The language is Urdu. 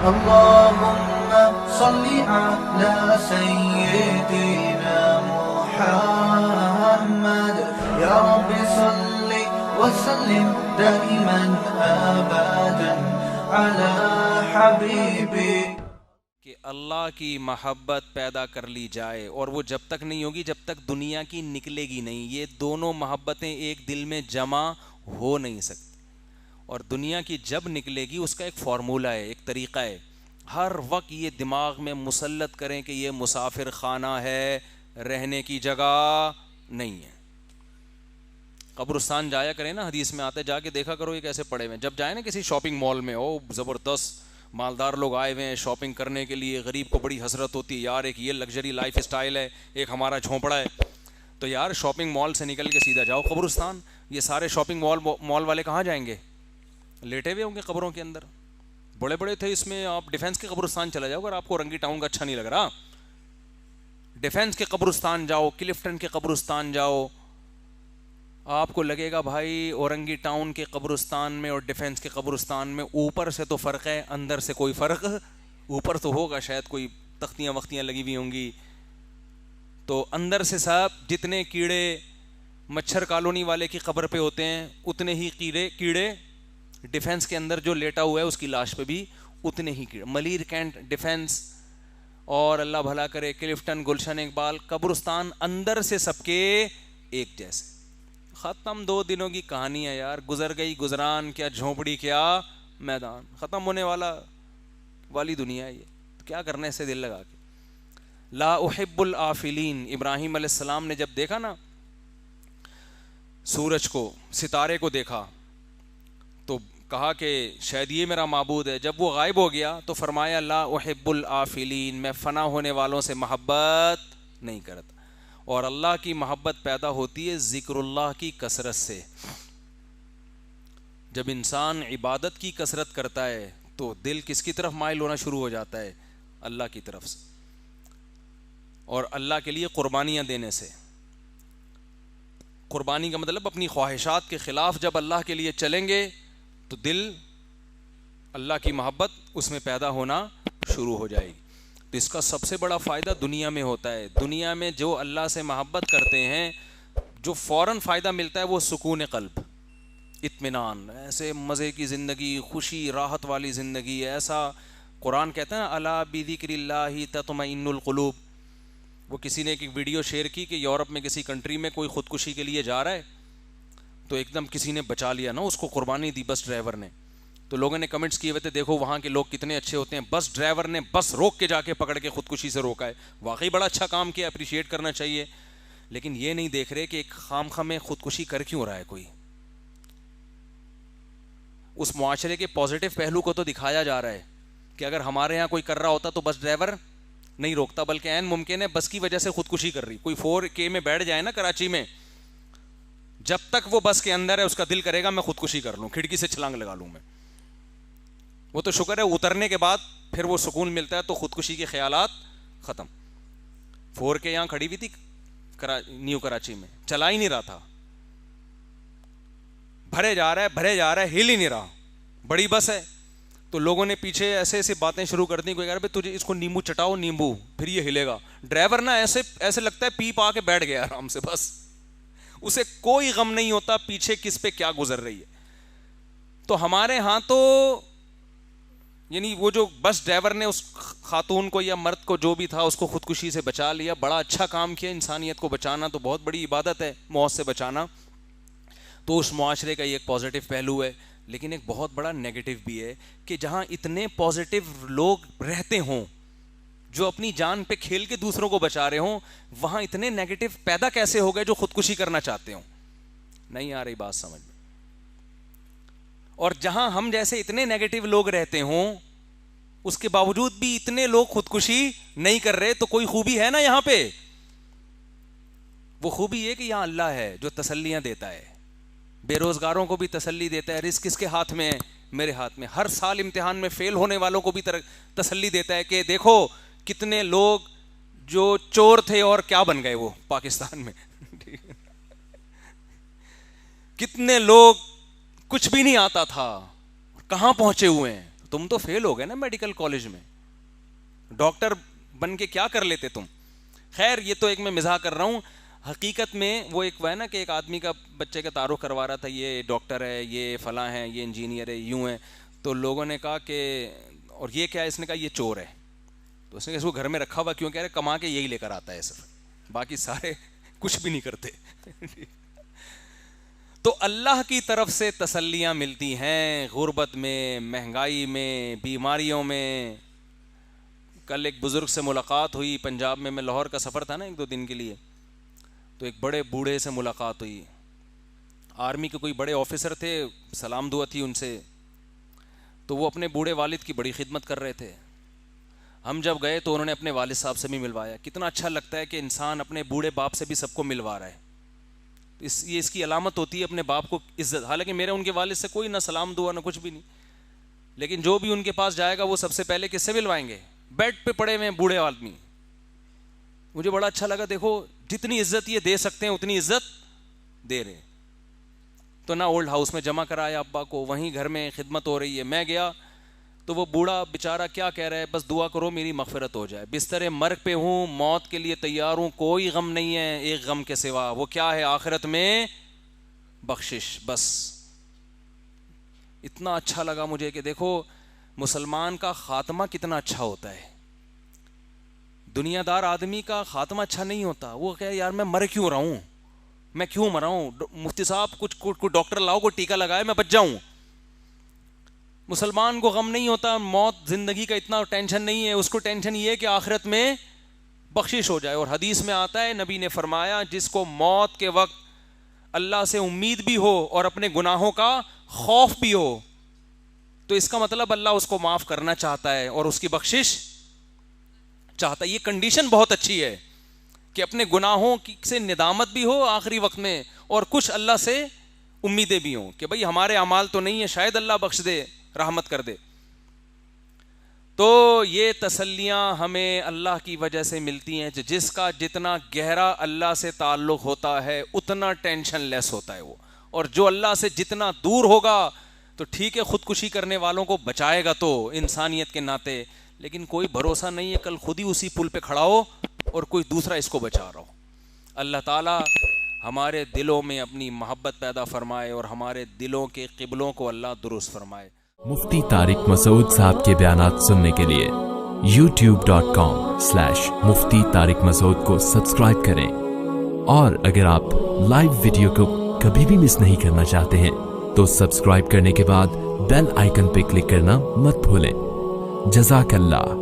اللهم صل على سيدنا محمد يا رب صل وسلم دائما ابدا على حبيبي. کہ اللہ کی محبت پیدا کر لی جائے، اور وہ جب تک نہیں ہوگی جب تک دنیا کی نکلے گی نہیں. یہ دونوں محبتیں ایک دل میں جمع ہو نہیں سکتی، اور دنیا کی جب نکلے گی اس کا ایک فارمولہ ہے، ایک طریقہ ہے. ہر وقت یہ دماغ میں مسلط کریں کہ یہ مسافر خانہ ہے، رہنے کی جگہ نہیں ہے. قبرستان جایا کریں نا، حدیث میں آتے جا کے دیکھا کرو یہ کیسے پڑے ہوئے ہیں. جب جائیں نا کسی شاپنگ مال میں، او زبردست مالدار لوگ آئے ہوئے ہیں شاپنگ کرنے کے لیے، غریب کو بڑی حسرت ہوتی ہے یار ایک یہ لگژری لائف اسٹائل ہے، ایک ہمارا جھونپڑا ہے. تو یار شاپنگ مال سے نکل کے سیدھا جاؤ قبرستان. یہ سارے شاپنگ مال والے کہاں جائیں گے؟ لیٹے ہوئے ہوں گے قبروں کے اندر. بڑے بڑے تھے اس میں. آپ ڈیفینس کے قبرستان چلا جاؤ اگر آپ کو رنگی ٹاؤن کا اچھا نہیں لگ رہا، ڈیفینس کے قبرستان جاؤ، کلفٹن کے قبرستان جاؤ، آپ کو لگے گا بھائی اورنگی ٹاؤن کے قبرستان میں اور ڈیفینس کے قبرستان میں اوپر سے تو فرق ہے، اندر سے کوئی فرق. اوپر تو ہوگا شاید کوئی تختیاں وختیاں لگی ہوئی ہوں گی، تو اندر سے سب جتنے کیڑے مچھر کالونی والے کی قبر پہ ہوتے ہیں اتنے ہی کیڑے ڈیفینس کے اندر جو لیٹا ہوا ہے اس کی لاش پہ بھی اتنے ہی کیڑے. ملیر کینٹ ڈیفینس اور اللہ بھلا کرے کلفٹن، گلشن اقبال، قبرستان اندر سے سب کے ایک جیسے. ختم 2 دنوں کی کہانی ہے یار، گزر گئی گزران، کیا جھونپڑی کیا میدان، ختم ہونے والی دنیا ہے یہ. تو کیا کرنا ہے اسے دل لگا کے. لا احب الآفلین. ابراہیم علیہ السلام نے جب دیکھا نا سورج کو، ستارے کو دیکھا تو کہا کہ شاید یہ میرا معبود ہے. جب وہ غائب ہو گیا تو فرمایا لا احب الآفلین، میں فنا ہونے والوں سے محبت نہیں کرتا. اور اللہ کی محبت پیدا ہوتی ہے ذکر اللہ کی کثرت سے. جب انسان عبادت کی کثرت کرتا ہے تو دل کس کی طرف مائل ہونا شروع ہو جاتا ہے؟ اللہ کی طرف سے، اور اللہ کے لیے قربانیاں دینے سے. قربانی کا مطلب اپنی خواہشات کے خلاف جب اللہ کے لیے چلیں گے تو دل اللہ کی محبت اس میں پیدا ہونا شروع ہو جائے گی. تو اس کا سب سے بڑا فائدہ دنیا میں ہوتا ہے. دنیا میں جو اللہ سے محبت کرتے ہیں جو فوراً فائدہ ملتا ہے وہ سکون قلب، اطمینان، ایسے مزے کی زندگی، خوشی راحت والی زندگی. ایسا قرآن کہتا ہے نا الا بذکر اللہ تطمئن القلوب. وہ کسی نے ایک ویڈیو شیئر کی کہ یورپ میں کسی کنٹری میں کوئی خودکشی کے لیے جا رہا ہے تو ایک دم کسی نے بچا لیا نا، اس کو قربانی دی بس ڈرائیور نے. تو لوگوں نے کمنٹس کیے ہوئے تھے دیکھو وہاں کے لوگ کتنے اچھے ہوتے ہیں، بس ڈرائیور نے بس روک کے جا کے پکڑ کے خودکشی سے روکا ہے. واقعی بڑا اچھا کام کیا، اپریشیٹ کرنا چاہیے. لیکن یہ نہیں دیکھ رہے کہ ایک خامخواہ میں خودکشی کر کیوں رہا ہے کوئی. اس معاشرے کے پازیٹو پہلو کو تو دکھایا جا رہا ہے کہ اگر ہمارے ہاں کوئی کر رہا ہوتا تو بس ڈرائیور نہیں روکتا، بلکہ عین ممکن ہے بس کی وجہ سے خودکشی کر رہی. کوئی 4K میں بیٹھ جائے نا کراچی میں، جب تک وہ بس کے اندر ہے اس کا دل کرے گا میں خودکشی کر لوں، کھڑکی سے چھلانگ لگا لوں میں. وہ تو شکر ہے اترنے کے بعد پھر وہ سکون ملتا ہے تو خودکشی کے خیالات ختم. 4K یہاں کھڑی ہوئی تھی نیو کراچی میں، چلا ہی نہیں رہا تھا، بھرے جا رہا ہے ہل ہی نہیں رہا. بڑی بس ہے تو لوگوں نے پیچھے ایسے ایسے باتیں شروع کر دی، کوئی کہہ رہا بھائی تجھے اس کو نیمبو چٹاؤ نیمبو پھر یہ ہلے گا. ڈرائیور نا ایسے لگتا ہے پی پا کے بیٹھ گیا آرام سے، بس اسے کوئی غم نہیں ہوتا پیچھے کس پہ کیا گزر رہی ہے. تو ہمارے ہاں تو یعنی وہ جو بس ڈرائیور نے اس خاتون کو یا مرد کو جو بھی تھا اس کو خودکشی سے بچا لیا، بڑا اچھا کام کیا. انسانیت کو بچانا تو بہت بڑی عبادت ہے، موت سے بچانا. تو اس معاشرے کا یہ ایک پازیٹو پہلو ہے. لیکن ایک بہت بڑا نیگیٹو بھی ہے کہ جہاں اتنے پازیٹو لوگ رہتے ہوں جو اپنی جان پہ کھیل کے دوسروں کو بچا رہے ہوں، وہاں اتنے نیگیٹو پیدا کیسے ہو گئے جو خودکشی کرنا چاہتے ہوں؟ نہیں آ رہی بات سمجھ میں. اور جہاں ہم جیسے اتنے نیگیٹو لوگ رہتے ہوں اس کے باوجود بھی اتنے لوگ خودکشی نہیں کر رہے، تو کوئی خوبی ہے نا یہاں پہ. وہ خوبی یہ کہ یہاں اللہ ہے جو تسلیاں دیتا ہے، بے روزگاروں کو بھی تسلی دیتا ہے. رزق کس کے ہاتھ میں ہے؟ میرے ہاتھ میں. ہر سال امتحان میں فیل ہونے والوں کو بھی تسلی دیتا ہے کہ دیکھو کتنے لوگ جو چور تھے اور کیا بن گئے وہ پاکستان میں. کتنے لوگ کچھ بھی نہیں آتا تھا کہاں پہنچے ہوئے ہیں. تم تو فیل ہو گئے نا میڈیکل کالج میں, ڈاکٹر بن کے کیا کر لیتے تم. خیر یہ تو ایک میں مزاح کر رہا ہوں. حقیقت میں وہ ایک ہے نا کہ ایک آدمی کا بچے کا تعارف کروا رہا تھا, یہ ڈاکٹر ہے, یہ فلاں ہے, یہ انجینئر ہے, یوں ہے. تو لوگوں نے کہا کہ اور یہ کیا ہے, اس نے کہا یہ چور ہے. تو اس نے اس کو گھر میں رکھا ہوا کیوں, کہہ رہے کما کے یہی لے کر آتا ہے صرف, باقی سارے کچھ بھی نہیں کرتے. تو اللہ کی طرف سے تسلیاں ملتی ہیں غربت میں, مہنگائی میں, بیماریوں میں. کل ایک بزرگ سے ملاقات ہوئی پنجاب میں لاہور کا سفر تھا نا 1-2 دن کے لیے, تو ایک بڑے بوڑھے سے ملاقات ہوئی. آرمی کے کوئی بڑے آفیسر تھے, سلام دعا تھی ان سے, تو وہ اپنے بوڑھے والد کی بڑی خدمت کر رہے تھے. ہم جب گئے تو انہوں نے اپنے والد صاحب سے بھی ملوایا. کتنا اچھا لگتا ہے کہ انسان اپنے بوڑھے باپ سے بھی سب کو ملوا رہا ہے. یہ اس کی علامت ہوتی ہے اپنے باپ کو عزت. حالانکہ میرے ان کے والد سے کوئی نہ سلام دعا نہ کچھ بھی نہیں, لیکن جو بھی ان کے پاس جائے گا وہ سب سے پہلے کس سے ملوائیں گے, بیڈ پہ پڑے ہوئے بوڑھے آدمی. مجھے بڑا اچھا لگا, دیکھو جتنی عزت یہ دے سکتے ہیں اتنی عزت دے رہے. تو نہ اولڈ ہاؤس میں جمع کرایا ابا کو, وہیں گھر میں خدمت ہو رہی ہے. میں گیا تو وہ بوڑھا بیچارہ کیا کہہ رہا ہے, بس دعا کرو میری مغفرت ہو جائے, بستر مرگ پہ ہوں, موت کے لیے تیار ہوں, کوئی غم نہیں ہے ایک غم کے سوا, وہ کیا ہے آخرت میں بخشش. بس اتنا اچھا لگا مجھے کہ دیکھو مسلمان کا خاتمہ کتنا اچھا ہوتا ہے. دنیا دار آدمی کا خاتمہ اچھا نہیں ہوتا. وہ کہ یار میں مر کیوں رہا ہوں, میں کیوں مرا ہوں, مفتی صاحب کچھ ڈاکٹر لاؤ, کوئی ٹیکہ لگائے میں بچ جاؤں. مسلمان کو غم نہیں ہوتا, موت زندگی کا اتنا ٹینشن نہیں ہے, اس کو ٹینشن یہ ہے کہ آخرت میں بخشش ہو جائے. اور حدیث میں آتا ہے, نبی نے فرمایا جس کو موت کے وقت اللہ سے امید بھی ہو اور اپنے گناہوں کا خوف بھی ہو, تو اس کا مطلب اللہ اس کو معاف کرنا چاہتا ہے اور اس کی بخشش چاہتا ہے. یہ کنڈیشن بہت اچھی ہے کہ اپنے گناہوں سے ندامت بھی ہو آخری وقت میں, اور کچھ اللہ سے امیدیں بھی ہوں کہ بھئی ہمارے اعمال تو نہیں ہے, شاید اللہ بخش دے, رحمت کر دے. تو یہ تسلیاں ہمیں اللہ کی وجہ سے ملتی ہیں. جس کا جتنا گہرا اللہ سے تعلق ہوتا ہے اتنا ٹینشن لیس ہوتا ہے وہ, اور جو اللہ سے جتنا دور ہوگا تو ٹھیک ہے خودکشی کرنے والوں کو بچائے گا تو انسانیت کے ناطے, لیکن کوئی بھروسہ نہیں ہے کل خود ہی اسی پل پہ کھڑا ہو اور کوئی دوسرا اس کو بچا رہا ہو. اللہ تعالیٰ ہمارے دلوں میں اپنی محبت پیدا فرمائے اور ہمارے دلوں کے قبلوں کو اللہ درست فرمائے. مفتی طارق مسعود صاحب کے بیانات سننے کے لیے youtube.com/مفتی طارق مسعود کو سبسکرائب کریں, اور اگر آپ لائیو ویڈیو کو کبھی بھی مس نہیں کرنا چاہتے ہیں تو سبسکرائب کرنے کے بعد بیل آئیکن پہ کلک کرنا مت بھولیں. جزاک اللہ.